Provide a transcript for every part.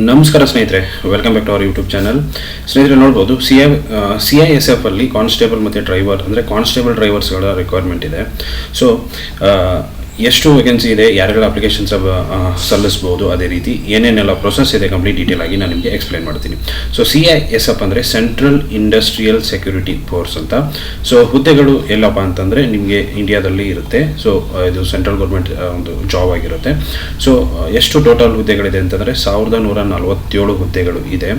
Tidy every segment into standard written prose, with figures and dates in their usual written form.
ನಮಸ್ಕಾರ ಸ್ನೇಹಿತರೆ, welcome back to our YouTube channel. ಸ್ನೇಹಿತರೆ ನೋಡ್ಬೋದು, CISF ಅಲ್ಲಿ ಕಾನ್ಸ್ಟೇಬಲ್ ಮತ್ತು ಡ್ರೈವರ್ ಅಂದರೆ ಕಾನ್ಸ್ಟೇಬಲ್ ಡ್ರೈವರ್ಸ್ಗಳ ರಿಕ್ವೈರ್ಮೆಂಟ್ ಇದೆ. ಸೊ ಎಷ್ಟು ವೇಕೆನ್ಸಿ ಇದೆ, ಯಾರೆಲ್ಲ ಅಪ್ಲಿಕೇಶನ್ಸ್ ಸಲ್ಲಿಸ್ಬೋದು, ಅದೇ ರೀತಿ ಏನೇನೆಲ್ಲ ಪ್ರೊಸೆಸ್ ಇದೆ ಕಂಪ್ಲೀಟ್ ಡೀಟೇಲ್ ಆಗಿ ನಾನು ನಿಮಗೆ ಎಕ್ಸ್ಪ್ಲೈನ್ ಮಾಡ್ತೀನಿ. ಸೊ CISF ಅಂದರೆ ಸೆಂಟ್ರಲ್ ಇಂಡಸ್ಟ್ರಿಯಲ್ ಸೆಕ್ಯೂರಿಟಿ ಫೋರ್ಸ್ ಅಂತ. ಸೊ ಹುದ್ದೆಗಳು ಎಲ್ಲಪ್ಪ ಅಂತಂದರೆ ನಿಮಗೆ ಇಂಡಿಯಾದಲ್ಲಿ ಇರುತ್ತೆ. ಸೊ ಇದು ಸೆಂಟ್ರಲ್ ಗೌರ್ಮೆಂಟ್ ಒಂದು ಜಾಬ್ ಆಗಿರುತ್ತೆ. ಸೊ ಎಷ್ಟು ಟೋಟಲ್ ಹುದ್ದೆಗಳಿದೆ ಅಂತಂದರೆ 1147 ಹುದ್ದೆಗಳು ಇದೆ.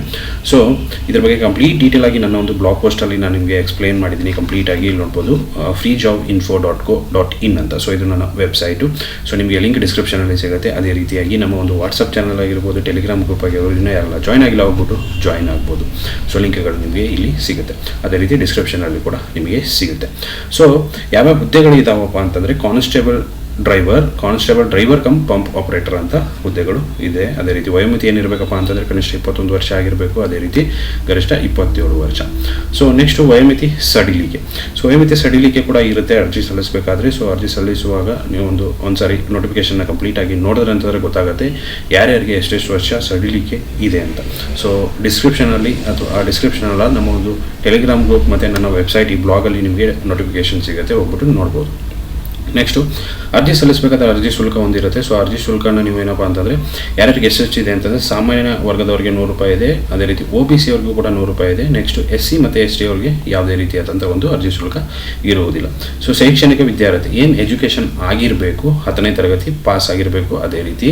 ಸೊ ಇದ್ರ ಬಗ್ಗೆ ಕಂಪ್ಲೀಟ್ ಡೀಟೇಲ್ ಆಗಿ ನನ್ನ ಒಂದು ಬ್ಲಾಗ್ ಪೋಸ್ಟಲ್ಲಿ ನಾನು ನಿಮಗೆ ಎಕ್ಸ್ಪ್ಲೈನ್ ಮಾಡಿದ್ದೀನಿ ಕಂಪ್ಲೀಟಾಗಿ. ಇಲ್ಲಿ ನೋಡ್ಬೋದು freejobinfo.co.in ಅಂತ. ಸೊ ಇದು ನನ್ನ ವೆಬ್ಸೈಟು. ಸೊ ನಿಮಗೆ ಲಿಂಕ್ ಡಿಸ್ಕ್ರಿಪ್ಷನಲ್ಲಿ ಸಿಗುತ್ತೆ. ಅದೇ ರೀತಿಯಾಗಿ ನಮ್ಮ ಒಂದು ವಾಟ್ಸಪ್ ಚಾನಲ್ ಆಗಿರ್ಬೋದು, ಟೆಲಿಗ್ರಾಮ್ ಗ್ರೂಪ್ ಆಗಿರ್ಬೋದು, ಇನ್ನೂ ಯಾರೆಲ್ಲ ಜಾಯ್ನ್ ಆಗಿಲ್ಲ ಹೋಗ್ಬಿಟ್ಟು ಜಾಯ್ನ್ ಆಗ್ಬೋದು. ಸೊ ಲಿಂಕ್ಗಳು ನಿಮಗೆ ಇಲ್ಲಿ ಸಿಗುತ್ತೆ. ಅದೇ ರೀತಿ ಡಿಸ್ಕ್ರಿಪ್ಷನಲ್ಲಿ ಕೂಡ ನಿಮಗೆ ಸಿಗುತ್ತೆ. ಸೊ ಯಾವ್ಯಾವ ಹುದ್ದೆಗಳು ಇದಾವಪ್ಪ ಅಂತಂದರೆ constable driver come pump operator ಅಂತ ಹುದ್ದೆಗಳು ಇದೆ. ಅದೇ ರೀತಿ ವಯೋಮಿತಿ ಏನಿರಬೇಕಪ್ಪ ಅಂತಂದರೆ ಕನಿಷ್ಠ 21 ವರ್ಷ ಆಗಿರಬೇಕು. ಅದೇ ರೀತಿ ಗರಿಷ್ಠ 27 ವರ್ಷ. ಸೊ ನೆಕ್ಸ್ಟ್ ವಯೋಮಿತಿ ಸಡಿಲಿಕೆ ಕೂಡ ಇರುತ್ತೆ ಅರ್ಜಿ ಸಲ್ಲಿಸಬೇಕಾದ್ರೆ. ಸೊ ಅರ್ಜಿ ಸಲ್ಲಿಸುವಾಗ ನೀವು ಒಂದ್ಸಾರಿ ನೋಟಿಫಿಕೇಶನ್ನ ಕಂಪ್ಲೀಟ್ ಆಗಿ ನೋಡಿದ್ರೆ ಅಂತಂದರೆ ಗೊತ್ತಾಗುತ್ತೆ ಯಾರ್ಯಾರಿಗೆ ಎಷ್ಟೆಷ್ಟು ವರ್ಷ ಸಡಿಲಿಕೆ ಇದೆ ಅಂತ. ಸೊ ಡಿಸ್ಕ್ರಿಪ್ಷನಲ್ಲಿ ನಮ್ಮ ಒಂದು ಟೆಲಿಗ್ರಾಮ್ ಗ್ರೂಪ್ ಮತ್ತು ನನ್ನ ವೆಬ್ಸೈಟ್ ಈ ಬ್ಲಾಗಲ್ಲಿ ನಿಮಗೆ ನೋಟಿಫಿಕೇಶನ್ ಸಿಗುತ್ತೆ, ಹೋಗ್ಬಿಟ್ಟು ನೋಡ್ಬೋದು. ನೆಕ್ಸ್ಟು ಅರ್ಜಿ ಸಲ್ಲಿಸಬೇಕಾದ್ರೆ ಅರ್ಜಿ ಶುಲ್ಕ ಒಂದಿರುತ್ತೆ. ಸೊ ಅರ್ಜಿ ಶುಲ್ಕನ ನೀವೇನಪ್ಪ ಅಂತಂದರೆ ಯಾರ್ಯಾರಿಗೆ ಎಷ್ಟೆಷ್ಟಿದೆ ಅಂತಂದರೆ ಸಾಮಾನ್ಯ ವರ್ಗದವ್ರಿಗೆ ₹100 ಇದೆ. ಅದೇ ರೀತಿ OBC ಅವ್ರಿಗೂ ಕೂಡ ₹100 ಇದೆ. ನೆಕ್ಸ್ಟ್ SC ಮತ್ತು ST ಅವ್ರಿಗೆ ಯಾವುದೇ ರೀತಿಯಾದಂಥ ಒಂದು ಅರ್ಜಿ ಶುಲ್ಕ ಇರುವುದಿಲ್ಲ. ಸೊ ಶೈಕ್ಷಣಿಕ ವಿದ್ಯಾರ್ಥಿ ಏನು ಎಜುಕೇಷನ್ ಆಗಿರಬೇಕು, 10ನೇ ತರಗತಿ ಪಾಸ್ ಆಗಿರಬೇಕು. ಅದೇ ರೀತಿ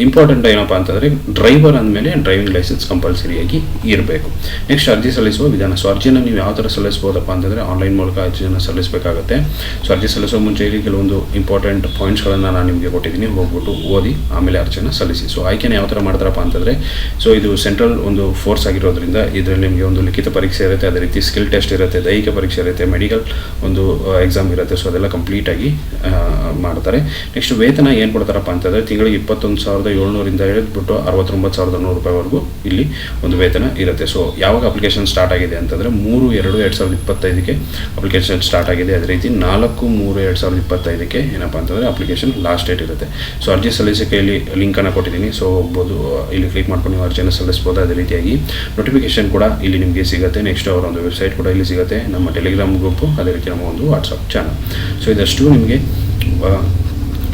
ಇಂಪಾರ್ಟೆಂಟ್ ಏನಪ್ಪ ಅಂತಂದರೆ ಡ್ರೈವರ್ ಅಂದಮೇಲೆ ಡ್ರೈವಿಂಗ್ ಲೈಸೆನ್ಸ್ ಕಂಪಲ್ಸರಿಯಾಗಿ ಇರಬೇಕು. ನೆಕ್ಸ್ಟ್ ಅರ್ಜಿ ಸಲ್ಲಿಸುವ ವಿಧಾನ. ಸೊ ಅರ್ಜಿನ ನೀವು ಯಾವ ಥರ ಸಲ್ಲಿಸ್ಬೋದಪ್ಪ ಅಂತಂದರೆ ಆನ್ಲೈನ್ ಮೂಲಕ ಅರ್ಜಿಯನ್ನು ಸಲ್ಲಿಸಬೇಕಾಗುತ್ತೆ. ಸೊ ಅರ್ಜಿ ಸಲ್ಲಿಸುವ ಮುಂಚೆ ಕೆಲವೊಂದು ಇಂಪಾರ್ಟೆಂಟ್ ಪಾಯಿಂಟ್ಸ್ಗಳನ್ನು ನಾನು ನಿಮಗೆ ಕೊಟ್ಟಿದ್ದೀನಿ, ಹೋಗ್ಬಿಟ್ಟು ಓದಿ ಆಮೇಲೆ ಅರ್ಜಿಯನ್ನು ಸಲ್ಲಿಸಿ. ಸೊ ಆಯ್ಕೆನ ಯಾವ ಥರ ಮಾಡ್ತಾರಪ್ಪ ಅಂತಂದರೆ, ಸೊ ಇದು ಸೆಂಟ್ರಲ್ ಒಂದು ಫೋರ್ಸ್ ಆಗಿರೋದ್ರಿಂದ ಇದರಲ್ಲಿ ನಿಮಗೆ ಒಂದು ಲಿಖಿತ ಪರೀಕ್ಷೆ ಇರುತ್ತೆ, ಅದೇ ರೀತಿ ಸ್ಕಿಲ್ ಟೆಸ್ಟ್ ಇರುತ್ತೆ, ದೈಹಿಕ ಪರೀಕ್ಷೆ ಇರುತ್ತೆ, ಮೆಡಿಕಲ್ ಒಂದು ಎಕ್ಸಾಮ್ ಇರುತ್ತೆ. ಸೊ ಅದೆಲ್ಲ ಕಂಪ್ಲೀಟಾಗಿ ಮಾಡ್ತಾರೆ. ನೆಕ್ಸ್ಟ್ ವೇತನ ಏನು ಕೊಡ್ತಾರಪ್ಪ ಅಂತಂದರೆ ತಿಂಗಳಿಗೆ 21,700ರಿಂದ ಹಿಡಿದ್ಬಿಟ್ಟು 69,100 ಇಲ್ಲಿ ಒಂದು ವೇತನ ಇರುತ್ತೆ. ಸೊ ಯಾವಾಗ ಅಪ್ಲಿಕೇಶನ್ ಸ್ಟಾರ್ಟ್ ಆಗಿದೆ ಅಂತಂದರೆ 3/2/2025 ಅಪ್ಲಿಕೇಶನ್ ಸ್ಟಾರ್ಟ್ ಆಗಿದೆ. ಅದೇ ರೀತಿ 4/3/2025 ಏನಪ್ಪ ಅಂತಂದರೆ ಅಪ್ಲಿಕೇಶನ್ ಲಾಸ್ಟ್ ಡೇಟ್ ಇರುತ್ತೆ. ಸೊ ಅರ್ಜಿ ಸಲ್ಲಿಸೋಕೆಯಲ್ಲಿ ಲಿಂಕನ್ನು ಕೊಟ್ಟಿದ್ದೀನಿ. ಸೊ ಹೋಗ್ಬೋದು, ಇಲ್ಲಿ ಕ್ಲಿಕ್ ಮಾಡ್ಕೊಂಡು ನೀವು ಅರ್ಜಿಯನ್ನು ಸಲ್ಲಿಸ್ಬೋದು. ಅದೇ ರೀತಿಯಾಗಿ ನೋಟಿಫಿಕೇಶನ್ ಕೂಡ ಇಲ್ಲಿ ನಿಮಗೆ ಸಿಗುತ್ತೆ. ನೆಕ್ಸ್ಟ್ ಅವರ ಒಂದು ವೆಬ್ಸೈಟ್ ಕೂಡ ಇಲ್ಲಿ ಸಿಗುತ್ತೆ, ನಮ್ಮ ಟೆಲಿಗ್ರಾಮ್ ಗ್ರೂಪು, ಅದೇ ರೀತಿ ನಮ್ಮ ಒಂದು ವಾಟ್ಸಪ್ ಚಾನಲ್. ಸೊ ಇದಷ್ಟು ನಿಮಗೆ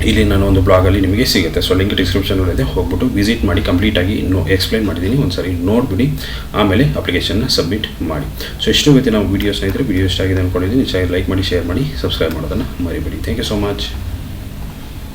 ಇಲ್ಲಿ ನಾನು ಒಂದು ಬ್ಲಾಗಲ್ಲಿ ನಿಮಗೆ ಸಿಗುತ್ತೆ. ಸೊ ಲಿಂಕ್ ಡಿಸ್ಕ್ರಿಪ್ಷನಲ್ಲಿದೆ, ಹೋಗ್ಬಿಟ್ಟು ವಿಸಿಟ್ ಮಾಡಿ. ಕಂಪ್ಲೀಟಾಗಿ ಇನ್ನೂ ಎಕ್ಸ್ಪ್ಲೈನ್ ಮಾಡಿದ್ದೀನಿ, ಒಂದ್ಸರಿ ನೋಡಿಬಿಡಿ, ಆಮೇಲೆ ಅಪ್ಲಿಕೇಶನ್ನ ಸಬ್ಮಿಟ್ ಮಾಡಿ. ಸೊ ಇಷ್ಟು ಇವತ್ತು ನಾವು ವೀಡಿಯೋ ಸ್ನೇಹಿತರೆ, ವಿಡಿಯೋ ಇಷ್ಟ ಆಗಿದೆ ಅಂದ್ಕೊಂಡಿದ್ದೀನಿ. ಲೈಕ್ ಮಾಡಿ, ಶೇರ್ ಮಾಡಿ, ಸಬ್ಸ್ಕ್ರೈಬ್ ಮಾಡೋದನ್ನು ಮರಿಬೇಡಿ. Thank you so much.